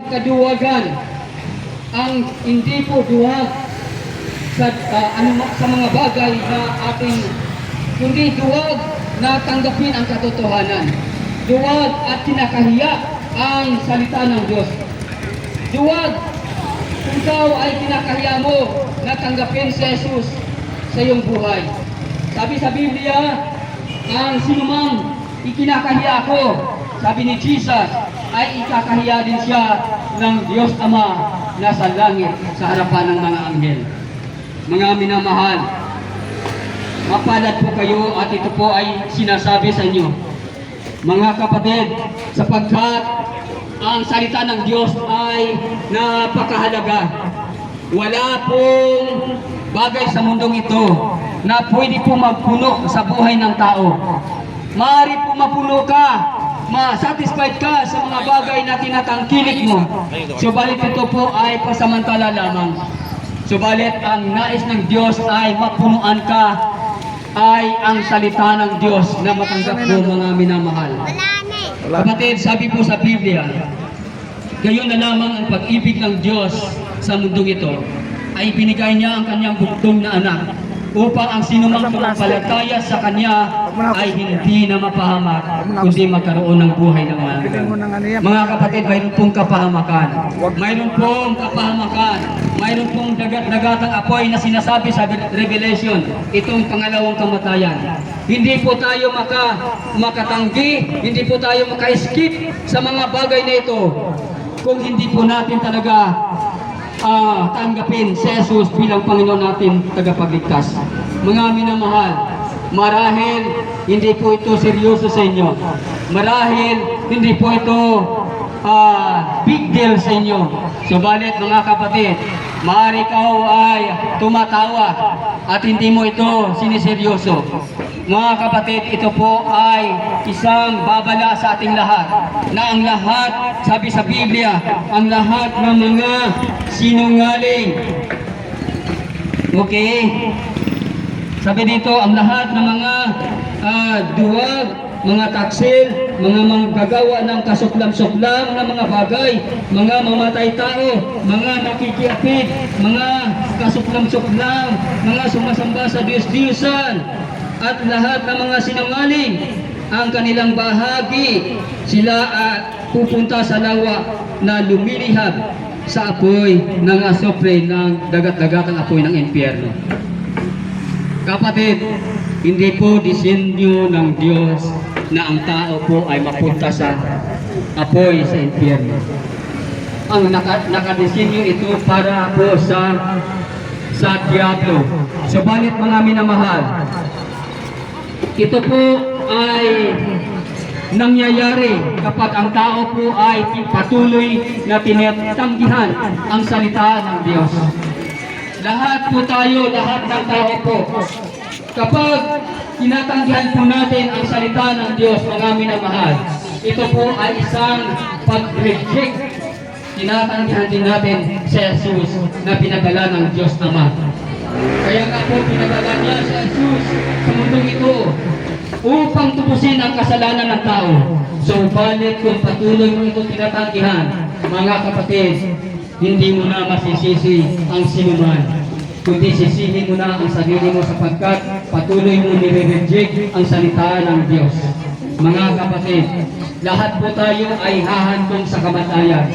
kaduwagan, ang hindi po duwag sa mga bagay na ating, kundi duwag na tanggapin ang katotohanan. Duwag at kinakahiya ang salita ng Diyos. Duwag kung ikaw ay kinakahiya mo na tanggapin si Jesus sa iyong buhay. Sabi sa Biblia, ang sinumang ikinakahiya ko, sabi ni Jesus, ay ikakahiya din siya ng Diyos Ama na sa langit sa harapan ng mga anghel. Mga minamahal, mapalad po kayo at ito po ay sinasabi sa inyo, mga kapatid, sapagkat ang salita ng Diyos ay napakahalaga. Wala pong bagay sa mundong ito na pwede po magpuno sa buhay ng tao. Maaari po mapuno ka, ma-satisfied ka sa mga bagay na tinatangkilik mo. Subalit ito po ay pasamantala lamang. Subalit ang nais ng Diyos ay mapunuan ka ay ang salita ng Diyos na matanggap mo, mga minamahal. Kapatid, sabi po sa Biblia, gayon na lamang ang pag-ibig ng Diyos sa mundong ito ay binigay niya ang kanyang bugtong na anak upang ang sinumang sumampalataya sa kanya ay hindi na mapahamak kundi magkaroon ng buhay ng walang. Mga kapatid, mayroon pong kapahamakan. Mayroon pong kapahamakan. Mayroon pong dagat-dagatang apoy na sinasabi sa Revelation, itong pangalawang kamatayan. Hindi po tayo makatanggi, hindi po tayo maka-skip sa mga bagay na ito kung hindi po natin talaga tanggapin si Jesus bilang Panginoon natin tagapagligtas. Mga minamahal, marahil hindi po ito seryoso sa inyo. Marahil hindi po ito big deal sa inyo. Subalit mga kapatid, maaari ikaw ay tumatawa at hindi mo ito siniseryoso. Mga kapatid, ito po ay isang babala sa ating lahat. Na ang lahat, sabi sa Biblia, ang lahat ng mga sinungaling. Okay? Sabi dito, ang lahat ng mga duwag, mga taksil, mga manggagawa ng kasuklam-suklam na mga bagay, mga mamatay tao, mga nakikiapid, mga kasuklam-suklam, mga sumasamba sa Diyos-Diyosan, at lahat ng mga sinungaling, ang kanilang bahagi, sila pupunta sa lawa na lumilihab sa apoy ng asopre ng dagat-dagatang apoy ng impyerno. Kapatid, hindi po disenyo ng Diyos na ang tao po ay mapunta sa apoy sa impyerno. Ang nakadesenyo ito para po sa diablo. Subalit mga minamahal, ito po ay nangyayari kapag ang tao po ay patuloy na tinatanggihan ang salita ng Diyos. Lahat po tayo, lahat ng tao po, kapag tinatanggihan po natin ang salita ng Diyos, mga minamahal, ito po ay isang pag-reject. Tinatanggihan din natin si Jesus na pinadala ng Diyos Ama. Kaya nga po pinadala niya si Jesus sa mundong ito upang tubusin ang kasalanan ng tao. So, balit kung patuloy mo ito tinatanggihan, mga kapatid, hindi mo na masisisi ang sinuman, kundi sisihin mo na ang sarili mo sapagkat patuloy mo nire-reject ang salita ng Diyos. Mga kapatid, lahat po tayo ay hahantong sa kamatayan.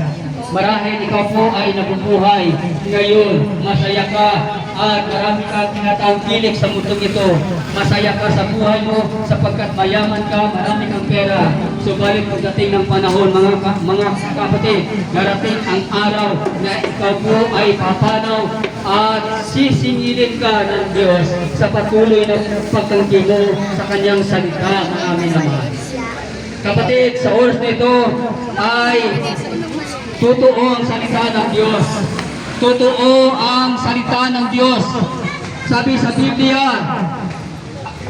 Marahil ikaw po ay nabubuhay ngayon, masaya ka at marami ka tinatangkilik sa mundong ito. Masaya ka sa buhay mo sapagkat mayaman ka, marami kang pera. Subalit pagdating ng panahon, mga kapatid, darating ang araw na ikaw po ay papanaw at sisingilin ka ng Diyos sa patuloy na pagtanggi mo sa kanyang salita, mga minamahal. Kapatid, sa oras nito ay totoo ang salita ng Diyos. Totoo ang salita ng Diyos. Sabi sa Biblia,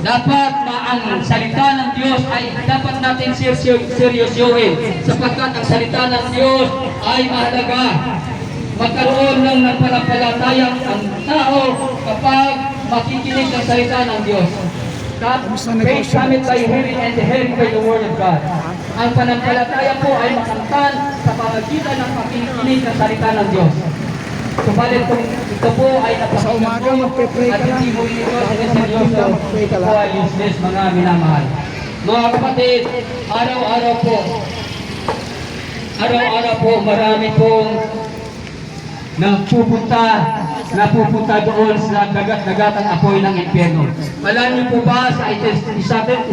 dapat na ang salita ng Diyos ay dapat natin seryosohin sapagkat ang salita ng Diyos ay mahalaga. Magkaroon ng nagpanampalataya ang tao kapag makikinig ng salita ng Diyos. Faith cometh by hearing and the hearing by the word of God. Ang pananampalataya po ay makamtan sa pamagitan ng pakikinig ng salita ng Diyos. Subalit kung ito po ay Sa umaga, magpe-pray ka at hindi lang. mo ito Sa ay maganda, seryoso, magpe-pray ka ito lang. ay useless, mga minamahal. Mga kapatid, araw-araw po marami pong napupunta doon sa dagat-dagatang apoy ng impyerno. Alam niyo po ba sa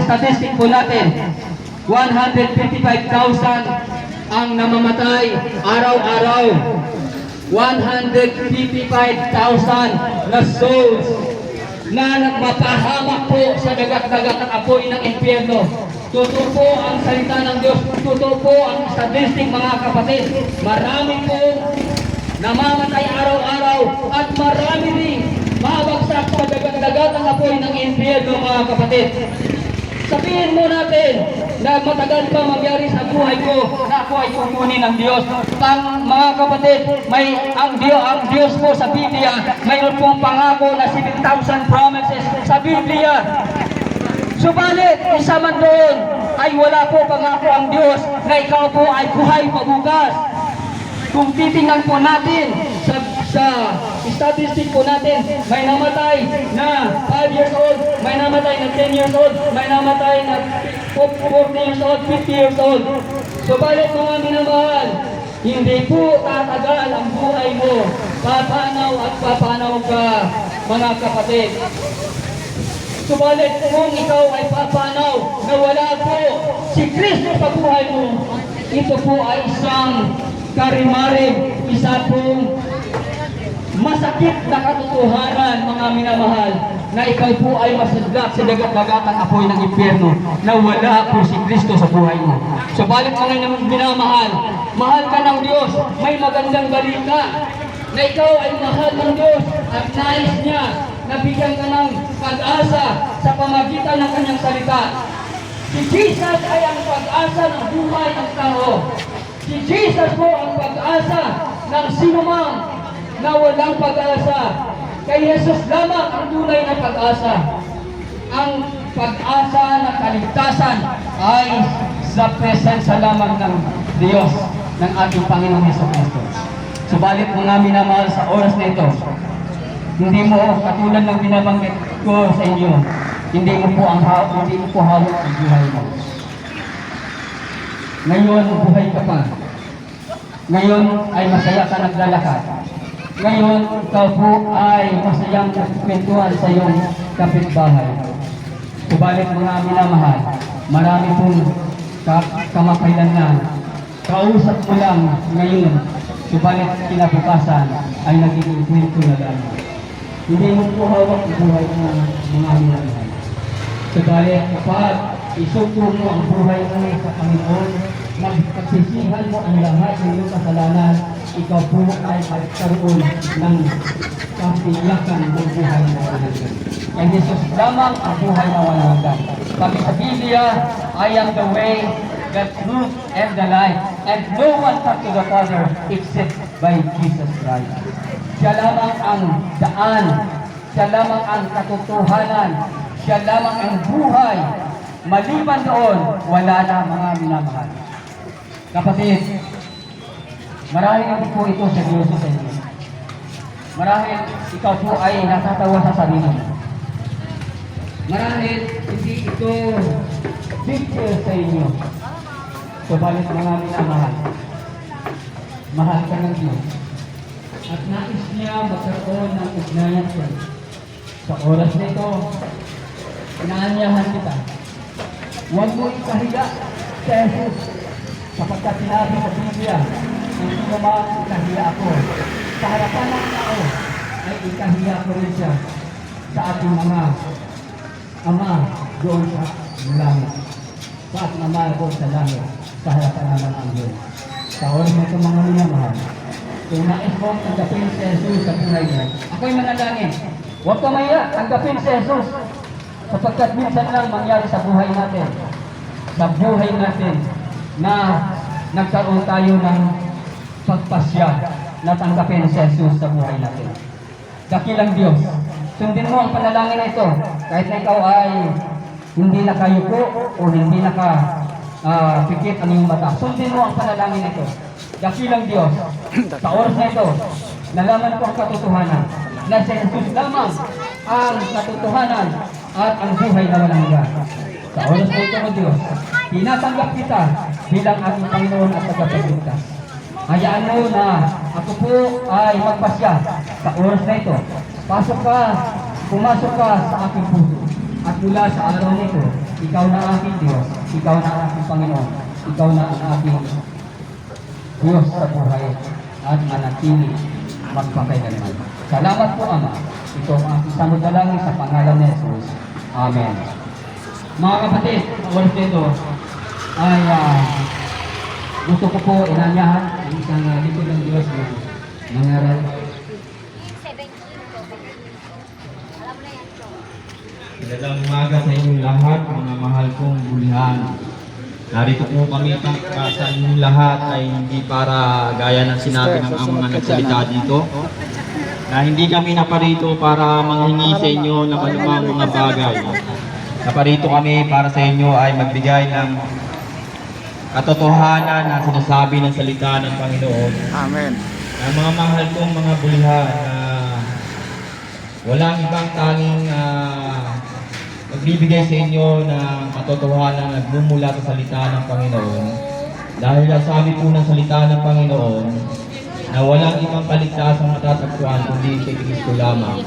statistic po natin, 155,000 ang namamatay araw-araw. 155,000 na souls na nagmapahamak po sa dagat-dagatang apoy ng impyerno. Totoo po ang salita ng Diyos. Totoo po ang statistic, mga kapatid. Marami po namamatay araw-araw at marami rin mabagsak sa dagat-dagatang apoy ng impyerno, mga kapatid. Sabihin mo natin na matagal pa mangyari sa buhay ko na ako ay kukunin ng Diyos. Mga kapatid, ang Diyos po sa Biblia, mayroon pong pangako na 7,000 promises sa Biblia. Subalit, isa man doon ay wala po pangako ang Diyos na ikaw po ay buhay pabukas. Kung titingnan po natin sa statistic po natin, may namatay na 5 years old, may namatay na 10 years old, may namatay na 40 years old, 50 years old. Subalit, mga minamahal, hindi po tatagal ang buhay mo. Papanaw at papanaw ka, mga kapatid. Subalit kung ikaw ay papanaw na wala po si Kristo sa buhay mo, ito po ay isang karimarim, isa pong masakit na katotohanan, mga minamahal, na ikaw po ay masadlak sa dagat-dagatang apoy ng impyerno na wala po si Kristo sa buhay mo. Subalit mga minamahal, mahal ka ng Diyos, may magandang balita na ikaw ay mahal ng Diyos at nais niya na bigyan ka ng pag-asa sa pamagitan ng kanyang salita. Si Jesus ay ang pag-asa ng buhay ng tao. Si Jesus po ang pag-asa ng sinumang na walang pag-asa. Kay Jesus lamang ang tunay na pag-asa. Ang pag-asa na kaligtasan ay sa presensya lamang ng Diyos, ng ating Panginoong Jesucristo. Subalit mga minamahal, sa oras na ito, hindi mo katulad ng binabanggit ko sa inyo, hindi mo po hawak ang buhay mo. Ngayon, buhay ka pa. Ngayon ay masaya ka naglalakad. Ngayon, ikaw po ay masayang nagkwentuhan sa iyong kapitbahay. Subalit mga minamahal, marami pong kamakailan na kausap mo lang ngayon, subalit kinabukasan ay nagiging kwento na lang. Hindi mo po hawak ang buhay ng mga minamahal. Subalit kapag isuko mo ang buhay mo sa Panginoon, magsisihan mo ang lahat ng iyong kasalanan, ikaw po ay magkaroon ng kasiyakan ng buhay na walang hanggan. Kay Jesus lamang ang buhay na walang hanggan. Sabi sa Biblia, I am the way, the truth, and the life, and no one comes to the Father except by Jesus Christ. Siya lamang ang daan, siya lamang ang katotohanan, siya lamang ang buhay. Maliban doon, wala na, mga minamahal. Kapatid, marahil hindi po ito seryoso sa inyo. Marahil ikaw po ay natatawa sa sarili mo. Marahil hindi ito big deal sa inyo. Subalit mga minamahal, mahal ka ng Diyos. At nais niya magkaroon ng ugnayan sa iyo. Sa oras na ito, inaanyahan kita. Huwag mo ikahiya sa Jesus. Sapagkat sinabi sa Biblia, hindi naman ikahiya ako. Sa harapan ng tao, ay ikahiya ko rin siya sa ating mga ama doon sa langit. Sa ating ama doon sa langit, sa harapan naman ang Diyos. Sa oras na itong mga minamahal, kung nais mo tanggapin si Jesus sa buhay niya, ako'y manalangin. Huwag ka maya, tanggapin si Jesus. Sapagkat minsan lang mangyari sa buhay natin, na nagkaroon tayo ng pagpasya na tanggapin si Jesus sa buhay natin. Dakilang Diyos, sundin mo ang panalangin na ito, kahit na ikaw ay hindi nakayuko o hindi pikit ang iyong mata. Sundin mo ang panalangin nito. Dakilang Diyos, sa oras na ito, nalaman ko ang katotohanan na si Jesus lamang ang katotohanan at ang buhay na walang hanggan. Sa oras na ito, O Diyos, tinatanggap kita bilang aking Panginoon at tagapagligtas. Hayaan mo na ako po ay magpasya sa oras na ito. Pumasok ka sa aking puso. At mula sa araw nito, ikaw na aking Diyos, ikaw na aking Panginoon, ikaw na ang aking Diyos sa buhay at manatili magpakailanman. Salamat po, Ama. Ito ang aking samod na langin sa pangalan ni Jesus. Amen. Mga kapatid, ang oras nito ay gusto ko po inanyahan ang isang lingkod ng Diyos na nangaral. Magandang umaga sa inyong lahat, mga mahal kong bulihan. Narito po kami sa inyong lahat ay hindi para gaya ng sinabi ng mga nagsalita dito, na hindi kami naparito para manghingi sa inyo ng anumang mga bagay. Naparito kami para sa inyo ay magbigay ng katotohanan na sinasabi ng salita ng Panginoon. Amen. Ang mga mahal kong mga bulihan na walang ibang tanging magbibigay sa inyo ng katotohanan na nagmumula sa salita ng Panginoon. Dahil ang sabi po ng salita ng Panginoon na walang ibang kaligtasan matatagpuan kundi kay Kristo lamang.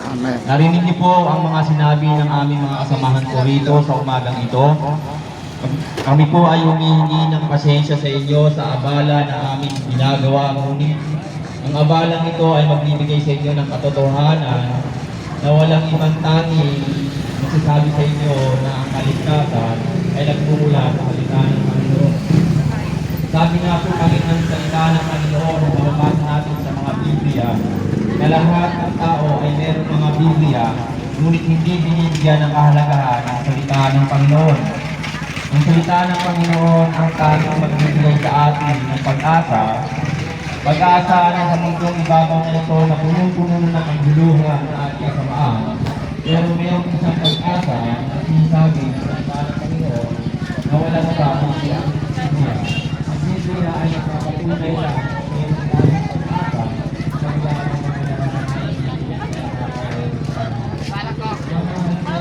Amen. Narinig niyo po ang mga sinabi ng aming mga kasamahan ko rito sa umagang ito. Kami po ay humihingi ng pasensya sa inyo sa abala na aming ginagawa. Ngunit ang abalang ito ay magbibigay sa inyo ng katotohanan na walang ibang tanging magsasabi sa inyo na ang kaligtasan ay nagmumula sa salita ng Panginoon. Sabi nga po kami ng salita ng Panginoon na mababasa natin sa mga Biblia na lahat ng tao ay meron mga Biblia, ngunit hindi binibigyan ng kahalagahan ang salita ng Panginoon. Ang salita ng Panginoon ang tanging magbibigay sa atin ng pag-asa na sa mundong ibabaw na ito na punong-puno na ng kaguluhan at kasamaan. Pero mayroong isang pag-asa na sinasabi sa salita ng Panginoon na walang bago siya ang Biblia. Ang Biblia ay nagpapatunay na mayroong daming pag-asa sa ibabaw ng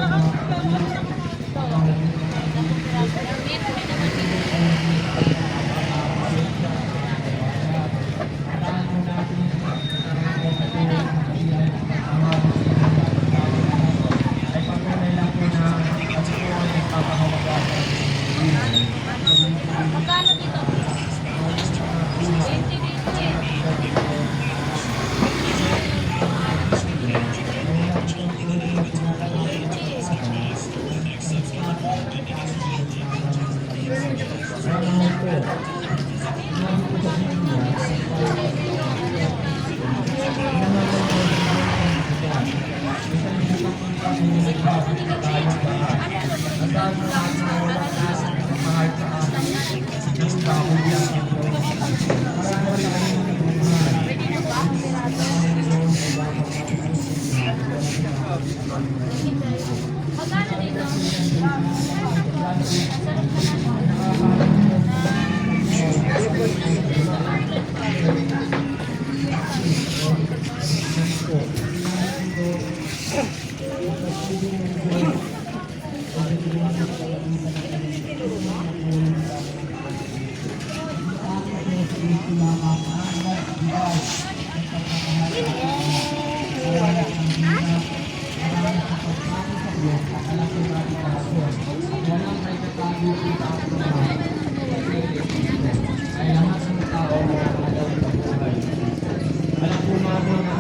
mga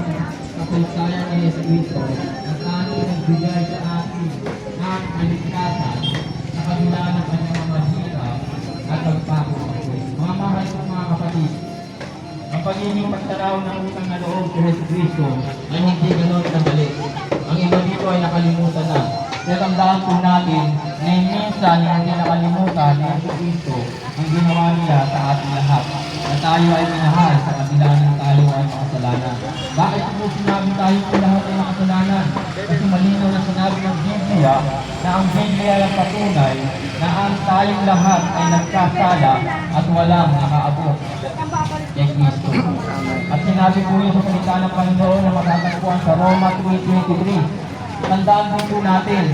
kasaysayan ni Jesucristo na tanging nagbigay sa atin ng kaligtasan sa kabila ng kanyang mahirap at pagpapakos. Mga mahal kong mga kapatid, ang pagiging pagtaraw ng utang na loob kay Jesucristo ay hindi ganoon kadali. Ang iba dito ay nakalimutan na. Pero tandaan po natin na minsan hindi nakalimutan ni Jesucristo ang ginawa niya sa ating lahat. Na tayo ay minahal sa kabila ng tayo ay makasalanan. Bakit po sinabi tayo po lahat ay makasalanan? Kasi malinaw na sinabi ng Biblia na ang Biblia ay patunay na ang tayo tayong lahat ay nagkasala at walang nakaabot kay Kristo. At sinabi po yun sa salita ng Panginoon na matatagpuan sa Roma 3:23. Tandaan din po natin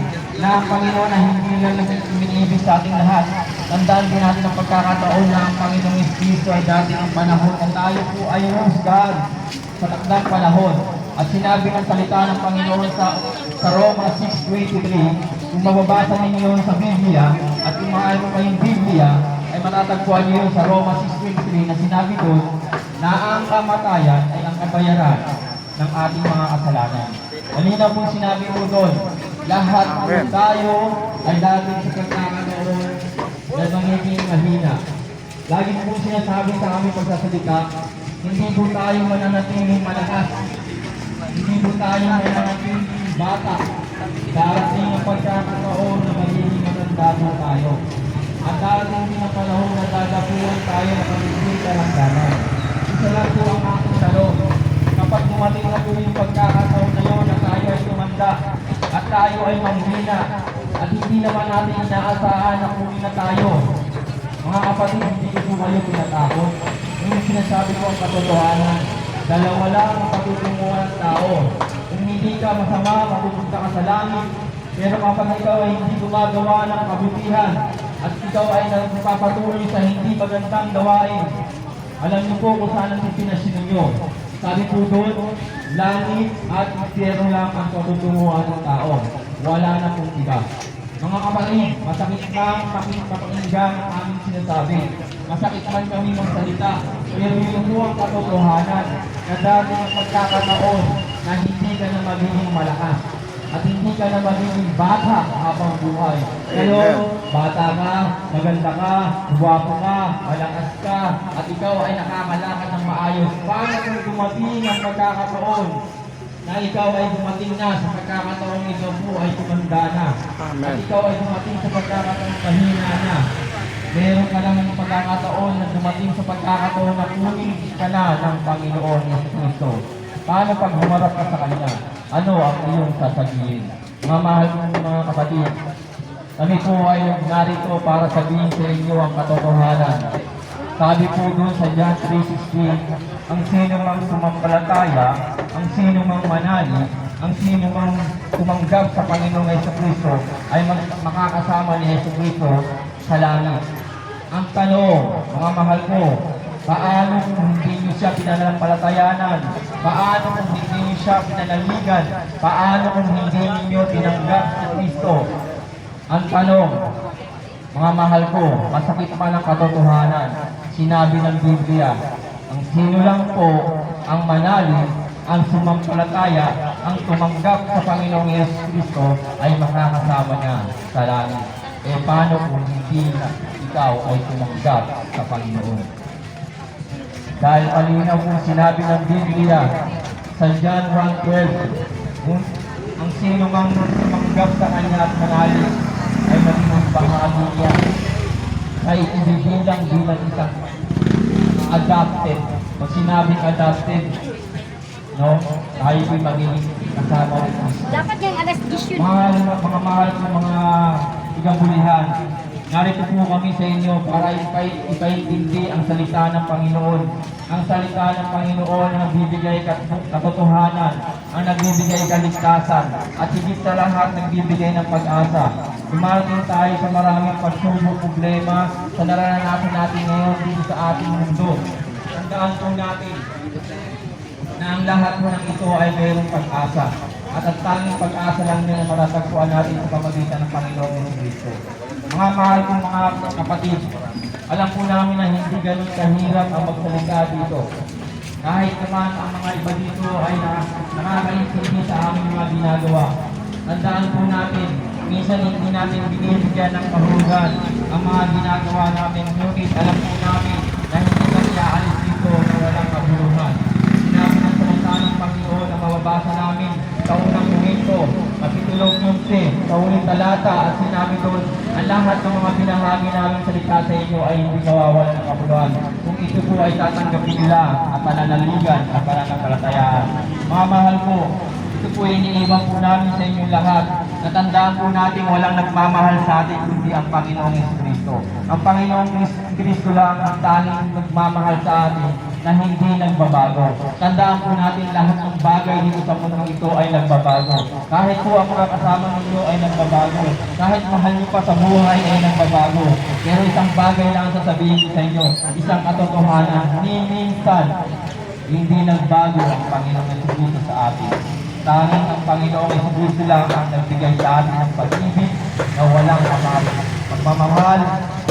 na ang Panginoon ay hindi lang umiibig sa ating lahat. Tandaan din natin ang pagkakataon na ang Panginoong Kristo ay dati ng panahon at tayo po ay husgahan sa takdang panahon. At sinabi ng salita ng Panginoon sa Roma 6:23, kung mababasa ninyo sa Biblia at kung maaari kayong Biblia, ay matatagpuan niyo sa Roma 6:23 na sinabi doon na ang kamatayan ay ang kabayaran ng ating mga kasalanan. Kanina po sinabi po doon, lahat po tayo ay dati sa pagkakataon na nangiging mahina. Lagi po sinasabi sa aming pagsasalita, hindi po tayo mananatiling malakas. Hindi po tayo mananatiling bata. Darating ang pagkakataon na magiging matanda po tayo. At darating din ang panahon na dadapuan tayo na pagiging karangganan. Isa lang po ang aking tanong. Kapag dumating na po yung pagkakataon na yun na tayo ay tumanda at tayo ay manghina at hindi naman natin inaasahan na kunin na tayo. Mga kapatid, hindi ko po kayo pinatakot. Yung sinasabi ko ang katotohanan, dalawa lang ang patutunguhan ng tao. Kung hindi ka masama, mapupunta ka sa langit. Pero kapag ikaw ay hindi gumagawa ng kabutihan at ikaw ay nagpapatuloy sa hindi magandang gawain, alam niyo po kung saan ang destinasyon ninyo. Sabi po doon, langit at impyerno lang ang patutunguhan ng tao. Wala na pong iba. Mga kapatid, masakit lang pakinggan ang aming sinasabi. Masakit man kami magsalita, pero yun po ang katotohanan na dati ang pagkakataon na hindi ka na magiging malakas at hindi ka na magiging bata habang buhay. Pero bata ka, maganda ka, guwapo ka, malakas ka, at ikaw ay nakakalakad ng maayos. Paano kung dumating ang pagkakataon na ikaw ay dumating na sa pagkakataong ikaw po ay tumanda na. At ikaw ay dumating sa pagkakataong mahina na. Meron ka lang ng pagkakataon na dumating sa pagkakataon na kunin ka na ng Panginoon Kristo. Paano pag humarap ka sa Kanya? Ano ang iyong sasabihin? Mga mahal kong mga kapatid, kami po ay narito para sabihin sa inyo ang katotohanan. Sabi po doon sa John 3:16, ang sino mang sumampalataya, ang sino mang manali, ang sino mang tumanggap sa Panginoong Jesucristo ay makakasama ni Jesucristo sa langit. Ang tanong, mga mahal ko, paano kung hindi niyo siya pinanampalatayanan? Paano kung hindi niyo siya pinanaligan? Paano kung hindi niyo tinanggap si Kristo? Ang tanong, mga mahal ko, masakit pa ng katotohanan. Sinabi ng Biblia, ang sino lang po ang manalig, ang sumampalataya, ang tumanggap sa Panginoong Yesus Kristo ay makakasama niya sa langit. Eh paano kung hindi na ikaw ay tumanggap sa Panginoon? Dahil malinaw kung sinabi ng Biblia sa John 1:12, ang sino mang tumanggap sa Kanya at manalig ay magiging bahagi niya ay ibibilang bilang isang adopted. Pag sinabing adopted, no, tayo ko'y magiging kasama rin. Dapat yung alas 10 yun. Mga mahal ng mga igabulihan, narito po kami sa inyo para ipaintindi ang salita ng Panginoon. Ang salita ng Panginoon ang nagbibigay katotohanan, ang nagbibigay kaligtasan, at higit sa lahat nagbibigay ng pag-asa. Dumarating tayo sa maraming pagsubok, problema sa nararanasan natin ngayon dito sa ating mundo. Tandaan po natin na ang lahat po ng ito ay mayroong pag-asa. At ang tanging pag-asa lang din ang matatagpuan natin sa pamagitan ng Panginoong Kristo. Mga mahal kong mga kapatid, alam po namin na hindi ganun kahirap ang magsalita dito. Kahit naman ang mga iba dito ay nakakaintindi sa aming mga ginagawa. Tandaan po natin, minsan hindi natin binibigyan ng kahulugan ang mga ginagawa namin. Ngunit alam po namin na hindi kami aalis dito na walang kahulugan. Sinabi ng salita ng Panginoon na mababasa namin sa unang Korinto, Kapitulo 15, sa uling talata, at sinabi doon, ang lahat ng mga binahagi namin salita sa inyo ay hindi nawawalan ng kabuluhan. Kung ito po ay tatanggapin nila at pananaligan at pananampalatayaan. Mga mahal po, ito po ay iniibang po namin sa inyong lahat natandaan po natin walang nagmamahal sa atin kundi ang Panginoong Kristo. Ang Panginoong Kristo lang ang tanging nagmamahal sa atin na hindi nagbabago. Tandaan po natin lahat ng bagay dito sa mundo ito ay nagbabago. Kahit po ang mga kasama ninyo ay nagbabago. Kahit mahal nyo pa sa buhay ay nagbabago. Pero isang bagay lang sasabihin ko sa inyo, isang katotohanan, ni minsan hindi nagbago ang Panginoong Kristo sa atin. Tanging ang Panginoong Kristo lang ang nagbigay sa atin ng pag-ibig na walang kamali. Pagmamahal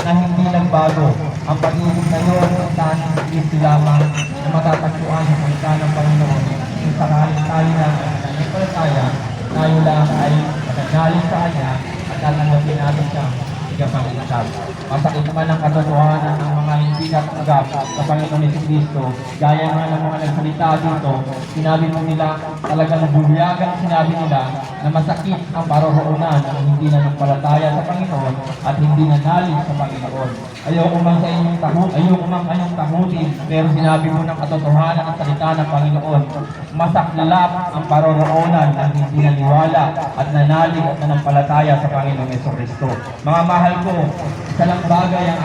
na hindi nagbago. Ang pag-ibig na yun ay tanging Kristo lamang na matatagpuan sa salita ng Panginoon. Kung sakaling tayo na nananampalataya, tayo lang ay matagaling sa Kanya at tatanggapin natin siya Panginoon. Masakit naman ang katotohanan ng mga hindi natanggap sa Panginoon ni Kristo. Gaya nga ng mga nagsalita dito, sinabi mo nila, talagang buliyagan sinabi nila na masakit ang paroroonan ng hindi na nagpalataya sa Panginoon at hindi nanalig sa Panginoon. Ayoko man sa inyong kanyang takutin, pero sinabi mo ng katotohanan ang salita ng Panginoon. Masaklap ang paroroonan ng hindi naniwala at nanalig at nanampalataya sa Panginoong Kristo. Mga mahal ko, isa lang bagay ang